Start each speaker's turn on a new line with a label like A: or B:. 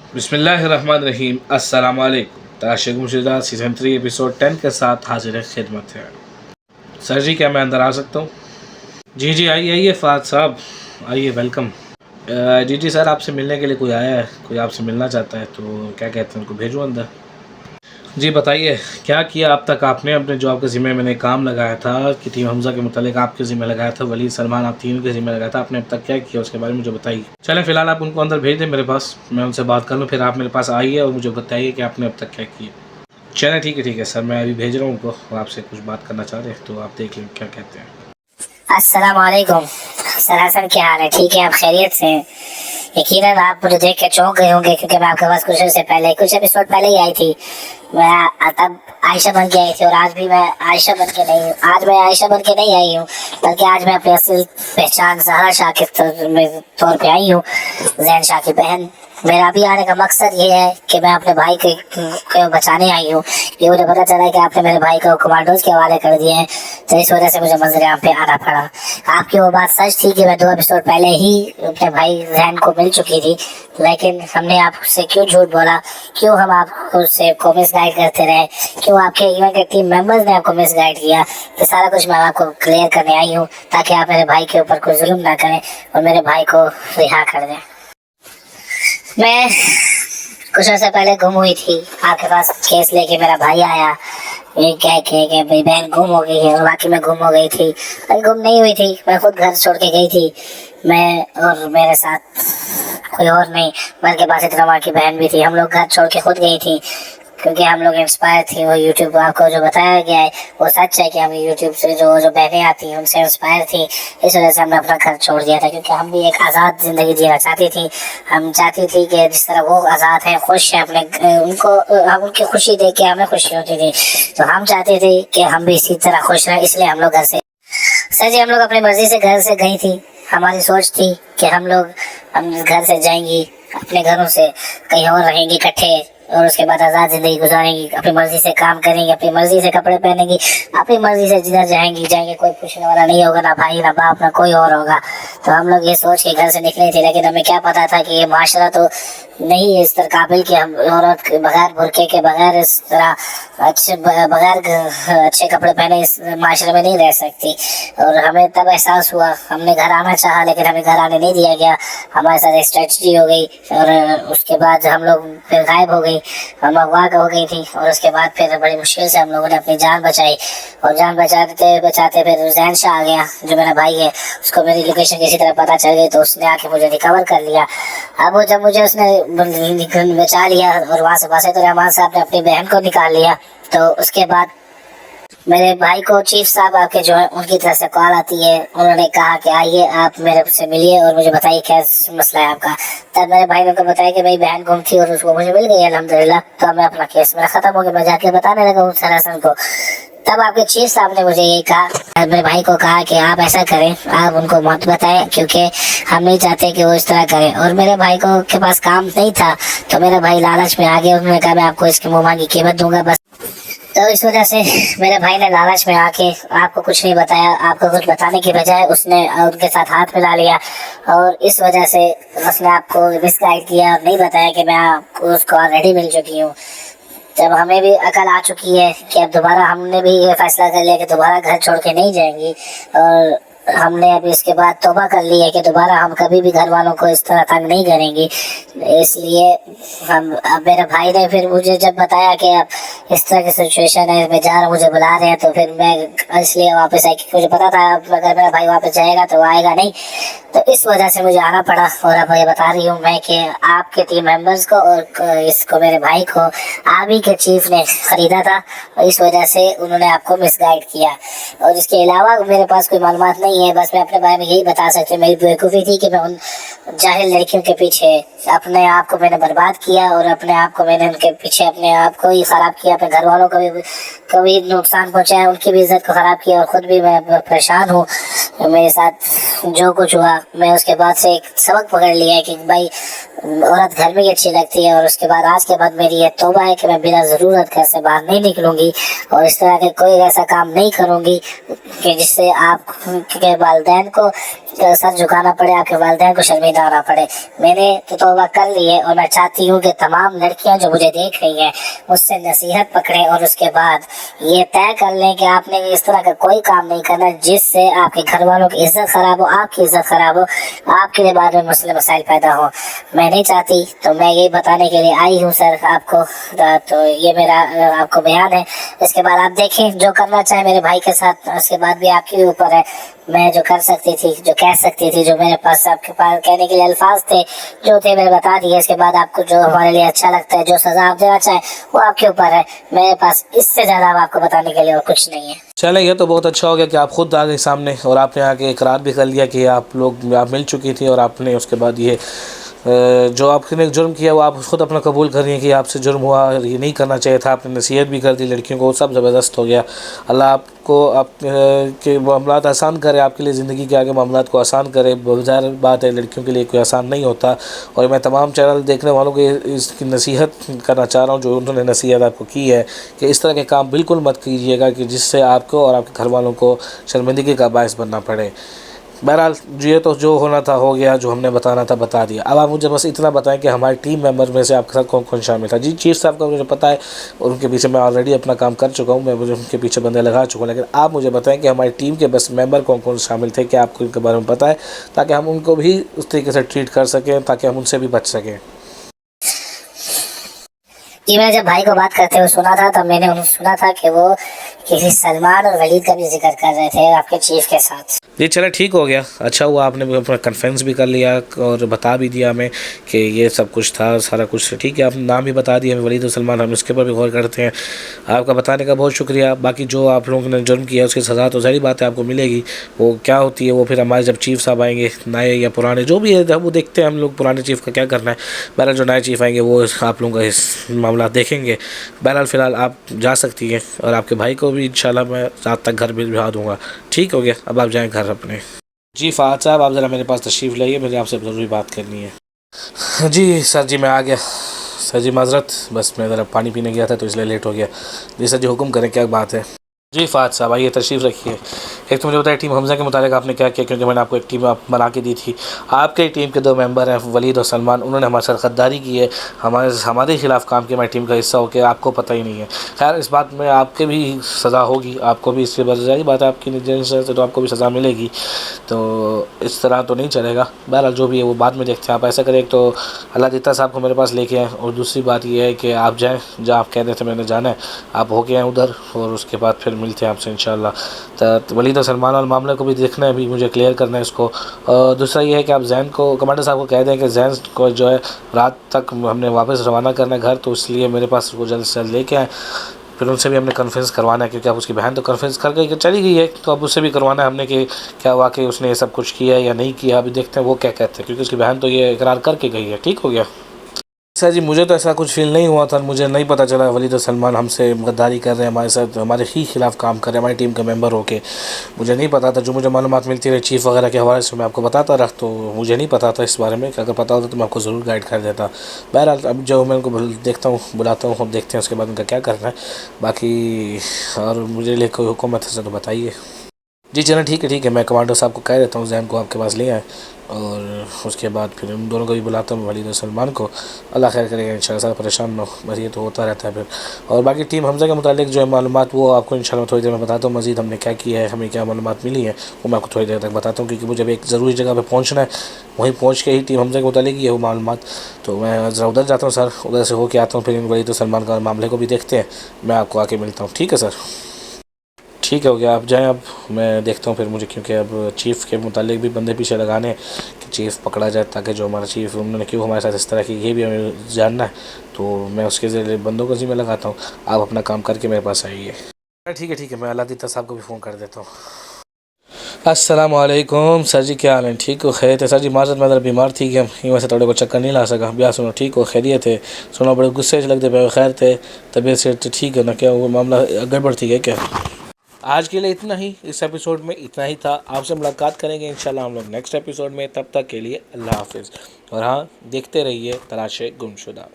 A: बिस्मिल्लाहिर्रहमानिर्रहीम। अस्सलाम वालेकुम। ताशिक मुर्शिदा सीज़न 3 एपिसोड 10 के साथ हाजिर खिदमत है। सर जी, क्या मैं अंदर आ सकता हूँ? जी आइए आइए फ़ाद साहब, आइए, वेलकम। जी सर, आपसे मिलने के लिए कोई आया है, कोई आपसे मिलना चाहता है, तो क्या कहते हैं, उनको भेजूँ अंदर? जी बताइए, क्या किया अब तक आपने अपने जो आपके ज़िम्मे मैंने काम लगाया था कि टीम हमज़ा के मुतालिक आपके ज़िम्मे लगाया था, वली सलमान आप तीनों के ज़िम्मे लगाया था, आपने अब तक क्या किया उसके बारे में मुझे बताइए। चलें फ़िलहाल आप उनको अंदर भेज दें मेरे पास, मैं उनसे बात कर लूँ, फिर आप मेरे पास आइए और मुझे बताइए कि आपने अब तक क्या किया। चलें ठीक है सर, मैं अभी भेज रहा हूँ उनको, और आपसे कुछ बात करना चाह रहे हैं, तो आप देख लें क्या कहते हैं।
B: अस्सलाम वालेकुम सर हसन, क्या हाल है? ठीक है, आप खैरियत से हैं? यकीनन आप मुझे देख के चौंक गए होंगे क्योंकि मैं आपके पास कुछ एपिसोड पहले ही आई थी। मैं तब आयशा बन के आई थी और आज भी मैं आयशा बन के नहीं हूँ। आज मैं आयशा बन के नहीं आई हूँ, बल्कि आज मैं अपनी असली पहचान ज़हरा शाह के तौर पे आई हूँ, जैन शाह की बहन। मेरा अभी आने का मकसद ये है कि मैं अपने भाई को बचाने आई हूँ। ये मुझे पता चला कि आपने मेरे भाई को कमांडोज के हवाले कर दिए हैं, तो इस वजह से मुझे मंजर-ए-आम पे आना पड़ा। आपकी वो बात सच थी कि मैं 2 एपिसोड पहले ही अपने भाई जैन को मिल चुकी थी, लेकिन हमने आपसे क्यों झूठ बोला? क्यों हम आपको को मिसगाइड करते रहे? क्यों आपके इवेंट के टीम मेंबर्स ने आपको मिसगाइड किया? तो सारा कुछ मैं आपको क्लियर करने आई हूँ, ताकि आप मेरे भाई के ऊपर कोई जुल्म ना करें और मेरे भाई को रिहा कर दें। मैं कुछ अर्से पहले गुम हुई थी, आपके पास केस लेके मेरा भाई आया, ये कह के कि मेरी बहन गुम हो गई है, और बाकी मैं गुम हो गई थी। अरे गुम नहीं हुई थी, मैं खुद घर छोड़ के गई थी। मैं और मेरे साथ कोई और नहीं, बल्कि बासित रवा की बहन भी थी। हम लोग घर छोड़ के खुद गई थी क्योंकि हम लोग इंस्पायर थे। वो यूट्यूब आपको जो बताया गया है वो सच है कि हम यूट्यूब से जो बहनें आती हैं उनसे इंस्पायर थी। इस वजह से हमने अपना घर छोड़ दिया था, क्योंकि हम भी एक आज़ाद ज़िंदगी जीना चाहती थी। हम चाहती थी कि जिस तरह वो आज़ाद हैं, खुश हैं, अपने उनको हम उनकी खुशी देख के हमें खुशी होती थी, तो हम चाहते थे कि हम भी इसी तरह खुश रहें। इसलिए हम लोग घर से सर जी, हम लोग अपनी मर्जी से घर से गई थी। हमारी सोच थी कि हम घर से जाएंगी, अपने घरों से कहीं और रहेंगी इकट्ठे, और उसके बाद आज़ाद ज़िंदगी गुजारेंगी, अपनी मर्जी से काम करेंगी, अपनी मर्जी से कपड़े पहनेंगी, अपनी मर्जी से जिधर जाएंगे, कोई पूछने वाला नहीं होगा, ना भाई ना बाप ना कोई और होगा। तो हम लोग ये सोच के घर से निकले थे, लेकिन हमें क्या पता था कि ये माशरा तो नहीं है इस तरह काबिल कि हम औरत बगैर बुरके के, बगैर इस तरह बगैर अच्छे कपड़े पहने इस माशरे में नहीं रह सकती। और हमें तब एहसास हुआ, हमने घर आना चाहा लेकिन हमें घर आने नहीं दिया गया। हमारे साथ एक स्ट्रेटजी हो गई और उसके बाद हम लोग फिर गायब हो गई, हम अगवा हो गई थी। और उसके बाद फिर बड़ी मुश्किल से हम लोगों ने अपनी जान बचाई, और जान बचाते फिर जैन शाह आ गया जो मेरा भाई है। उसको मेरी लोकेशन किसी तरह पता चल गई, तो उसने आके मुझे रिकवर कर लिया। अब वो जब मुझे उसने बचा लिया और वहाँ से बासित रहमान साहब ने अपनी बहन को निकाल लिया, तो उसके बाद मेरे भाई को चीफ साहब आपके जो है उनकी तरफ से कॉल आती है। उन्होंने कहा कि आइए आप मेरे से मिलिए और मुझे बताइए क्या मसला है आपका। तब मेरे भाई ने उनको बताया कि मेरी बहन गुम थी और उसको मुझे मिल गई अल्हम्दुलिल्लाह। तो मैं अपना केस मेरा ख़त्म हो गया, मैं जाके बताने लगा सर हसन को। तब आपके चीफ साहब ने मुझे यही कहा, मेरे भाई को कहा कि आप ऐसा करें, आप उनको मत बताएं, क्योंकि हम नहीं चाहते कि वो इस तरह करें। और मेरे भाई को के पास काम नहीं था, तो मेरा भाई लालच में आ गया। उन्होंने कहा मैं आपको इसकी मुँह मांगी कीमत दूंगा बस। तो इस वजह से मेरे भाई ने लालच में आके आपको कुछ नहीं बताया, आपको कुछ बताने की बजाय उसने उनके साथ हाथ मिला लिया, और इस वजह से उसने आपको मिसगाइड किया और नहीं बताया कि मैं आपको उसको ऑलरेडी मिल चुकी हूँ। जब हमें भी अकल आ चुकी है कि अब दोबारा हमने भी ये फैसला कर लिया कि दोबारा घर छोड़ के नहीं जाएंगी, और हमने अभी इसके बाद तौबा कर ली है कि दोबारा हम कभी भी घर वालों को इस तरह तंग नहीं करेंगे। इसलिए अब मेरे भाई ने फिर मुझे जब बताया कि अब इस तरह की सिचुएशन है, मैं जा रहा हूँ, मुझे बुला रहे हैं, तो फिर मैं इसलिए वापस आई, क्योंकि मुझे पता था अब अगर मेरा भाई वापस जाएगा तो आएगा नहीं। तो इस वजह से मुझे आना पड़ा। और अब ये बता रही हूँ मैं कि आपके टीम मेंबर्स को और इसको मेरे भाई को आप ही के चीफ ने ख़रीदा था, और इस वजह से उन्होंने आपको मिसगाइड किया। और इसके अलावा मेरे पास कोई मालूमात नहीं है, बस मैं अपने बारे में यही बता सकती हूँ, मेरी बेवकूफ़ी थी कि मैं उन जाहिल लड़कियों के पीछे अपने आप को मैंने बर्बाद किया, और अपने आप को मैंने उनके पीछे अपने आप को ही ख़राब किया, अपने घर वालों को भी नुकसान पहुँचाया, उनकी भी इज़्ज़त को ख़राब किया, और ख़ुद भी मैं परेशान हूँ। मेरे साथ जो कुछ हुआ, मैं उसके बाद से एक सबक पकड़ लिया है कि भाई औरत घर में ही अच्छी लगती है। और उसके बाद आज के बाद मेरी ये तौबा है कि मैं बिना ज़रूरत घर से बाहर नहीं निकलूँगी, और इस तरह के कोई ऐसा काम नहीं करूँगी कि जिससे आपके वालिदैन को सर झुकाना पड़े, आपके वालिदैन को शर्मिंदा होना पड़े। मैंने तो तौबा कर ली है और मैं चाहती हूँ कि तमाम लड़कियां जो मुझे देख रही हैं मुझसे नसीहत पकड़ें और उसके बाद ये तय कर लें कि आपने इस तरह का कोई काम नहीं करना जिससे आपके घर वालों की इज्जत खराब हो, आपकी इज्जत खराब हो, आपके लिए बाद में मसले मसाइल पैदा हो। मैं नहीं चाहती, तो मैं यही बताने के लिए आई हूँ सर आपको। तो ये मेरा आपको बयान है। इसके बाद आप देखें जो करना चाहे मेरे भाई के साथ, उसके बाद भी आपके ऊपर है। मैं जो कर सकती थी, जो कह सकती थी, जो मेरे पास आपके पास कहने के लिए अल्फाज थे जो थे मैंने बता दिए। इसके बाद आपको जो हमारे लिए अच्छा लगता है, जो सजा आप देना चाहें वो आपके ऊपर है। मेरे पास इससे ज़्यादा आपको बताने के लिए और कुछ नहीं है।
A: चलें, ये तो बहुत अच्छा हो गया कि आप खुद आ गए सामने और आपने आके इकरार भी कर लिया कि आप मिल चुकी थी और आपने उसके बाद ये जो आपने जुर्म किया वो आप खुद अपना कबूल कर रही हैं कि आपसे जुर्म हुआ, ये नहीं करना चाहिए था। आपने नसीहत भी कर दी लड़कियों को, सब ज़बरदस्त हो गया। अल्लाह आपको आप के मामलात आसान करे, आपके लिए ज़िंदगी के आगे मामलात को आसान करे। ज़ाहिर बात है लड़कियों के लिए कोई आसान नहीं होता। और मैं तमाम चैनल देखने वालों को इसकी नसीहत करना चाह रहा हूँ, जो उन्होंने नसीहत आपको की है कि इस तरह के काम बिल्कुल मत कीजिएगा कि जिससे आपको और आपके घर वालों को शर्मिंदगी का बायस बनना पड़े। बहरहाल ये तो जो होना था हो गया, जो हमने बताना था बता दिया। अब आप मुझे बस इतना बताएं कि हमारे टीम मेंबर में से आपके साथ कौन कौन शामिल था। जी चीफ साहब का मुझे पता है और उनके पीछे मैं ऑलरेडी अपना काम कर चुका हूँ, मैं उनके पीछे बंदे लगा चुका हूँ। लेकिन आप मुझे बताएं कि हमारी टीम के बस मेंबर कौन कौन शामिल थे, क्या आपको इनके बारे में पता है, ताकि हम उनको भी उस तरीके से ट्रीट कर सकें, ताकि हम उनसे भी बच सकें।
B: जी, मैं जब भाई को बात करते हुए सुना था तब मैंने सुना था कि वो किसी सलमान और वलीद का भी जिक्र कर रहे थे आपके चीफ के साथ।
A: जी चलो ठीक हो गया, अच्छा हुआ आपने अपना कन्फ्रेंस भी कर लिया और बता भी दिया हमें कि ये सब कुछ था, सारा कुछ ठीक है। आप नाम भी बता दिए हमें, वलीद और सलमान, हम इसके ऊपर भी गौर करते हैं। आपका बताने का बहुत शुक्रिया। बाकी जो आप लोगों ने जुर्म किया उसकी सज़ा तो सारी बात है आपको मिलेगी। वो क्या होती है वो फिर हमारे जब चीफ साहब आएंगे, नए या पुराने जो भी है, वो देखते हैं हम लोग पुराने चीफ का क्या करना है। बहरहाल जो नए चीफ आएंगे वो आप लोगों का इस मामला देखेंगे। बहरहाल फ़िलहाल आप जा सकती हैं और आपके भाई को भी इंशाल्लाह मैं रात तक घर भिजवा दूँगा। ठीक हो गया, अब आप जाएँ घर अपने। जी फ़ाहद साहब, आप ज़रा मेरे पास तशरीफ़ लाइए, मुझे आपसे ज़रूरी बात करनी है। जी सर जी, मैं आ गया। सर जी माज़रत, बस मैं ज़रा पानी पीने गया था तो इसलिए लेट हो गया। जी सर जी हुक्म करें, क्या बात है। जी फ़ाहद साहब आइए, तशरीफ़ रखिए। एक तो मुझे बताइए टीम हमज़ा के मुतालिक आपने क्या किया, क्योंकि मैंने आपको एक टीम बना के दी थी। आपके टीम के 2 मेंबर हैं वलीद और सलमान, उन्होंने हमारे साथ गद्दारी की है, हमारे ख़िलाफ़ काम किया। हमारी टीम का हिस्सा होकर आपको पता ही नहीं है। खैर इस बात में आपके भी सज़ा होगी, आपको भी इससे बजाई बात है, आपकी निजेंस से तो आपको भी सज़ा मिलेगी। तो इस तरह तो नहीं चलेगा। बहरहाल जो भी है वो बाद में देखते हैं। आप ऐसा करें, एक तो अल्लाह दीता साहब को मेरे पास लेके आएँ, और दूसरी बात ये है कि आप जाएँ जहाँ आप कह रहे थे मैंने जाना है, आप होके आएँ उधर, और उसके बाद फिर मिलते हैं आपसे इंशाल्लाह। तो वलीद और सलमान वाले मामले को भी देखना है, अभी मुझे क्लियर करना है इसको। और दूसरा ये है कि आप जैन को, कमांडर साहब को कह दें कि जैन को जो है रात तक हमने वापस रवाना करना है घर, तो इसलिए मेरे पास उसको जल्द से जल्द लेके आएँ। फिर उनसे भी हमने कन्फ्रेंस करवाना है, क्योंकि अब उसकी बहन तो कन्फ्रेंस कर गई, चली गई है, तो अब उससे भी करवाना है हमने कि क्या वाकई उसने ये सब कुछ किया है या नहीं किया। अभी देखते हैं वो क्या कहते हैं, क्योंकि उसकी बहन तो ये इकरार करके गई है। ठीक हो गया सर जी, मुझे तो ऐसा कुछ फील नहीं हुआ था, मुझे नहीं पता चला वलीद और सलमान हमसे गद्दारी कर रहे हैं, हमारे साथ हमारे ही खिलाफ़ काम कर रहे हैं, हमारी टीम के मेंबर होके। मुझे नहीं पता था। जो मुझे मालूमात मिलती रही चीफ़ वगैरह के हवाले से मैं आपको बताता रहा, तो मुझे नहीं पता था इस बारे में। अगर पता होता तो मैं आपको ज़रूर गाइड कर देता। बहरहाल अब जो मैं उनको देखता हूँ, बुलाता हूँ, अब देखते हैं उसके बाद उनका क्या करना है बाकी। और मुझे लिए कोई हुकूमत है तो बताइए। जी चलें ठीक है, मैं कमांडर साहब को कह देता हूँ जैन को आपके पास ले आए, और उसके बाद फिर उन दोनों को भी बुलाता हूँ, वलीद और सलमान को। अल्लाह खैर करेगा इंशाल्लाह, परेशान ना हो, बस ये तो होता रहता है फिर। और बाकी टीम हमज़ा के मुतालिक जो है मालूमात वो आपको इंशाल्लाह थोड़ी देर में बताता हूँ। मज़ीद हमने क्या किया है, हमें क्या मालूमात मिली है, वो मैं आपको थोड़ी देर तक बताता हूँ, क्योंकि मुझे अब एक ज़रूरी जगह पर पहुँचना है। वहीं पहुँच के ही टीम हमज़ा के मुतालिक ही है वो मालूमात। तो मैं ज़रा उधर जाता हूँ सर, उधर से होके आता हूँ, फिर इन वलीद और सलमान का मामले को भी देखते हैं। मैं आपको आके मिलता हूँ, ठीक है सर। ठीक है हो गया, आप जाएं अब, मैं देखता हूँ फिर मुझे, क्योंकि अब चीफ़ के मुतालिक भी बंदे पीछे लगाने कि चीफ़ पकड़ा जाए, ताकि जो हमारा चीफ़ उन्होंने क्यों हमारे साथ इस तरह की ये भी हमें जानना है। तो मैं उसके ज़रिए बंदों को ज़िम्मे लगाता हूँ, आप अपना काम करके मेरे पास आइए। ठीक है, मैं अल्लाह दीता साहब को भी फ़ोन कर देता हूँ। अस्सलाम वालेकुम सर जी, क्या हाल है? ठीक हो, खैरियत है? सर जी माज़रत मैं ज़रा बीमार थी, कि हम वैसे थोड़े को चक्कर नहीं ला सका। ब्याह सुनो ठीक हो, खैरियत है? सुनो बड़े गुस्से से लगते पे, खैर थे? तबीयत से तो ठीक है ना? क्या वो मामला गड़बड़ थी है क्या? आज के लिए इतना ही, इस एपिसोड में इतना ही था। आपसे मुलाकात करेंगे इंशाल्लाह हम लोग नेक्स्ट एपिसोड में। तब तक के लिए अल्लाह हाफिज़। और हाँ, देखते रहिए तलाशे गुमशुदा।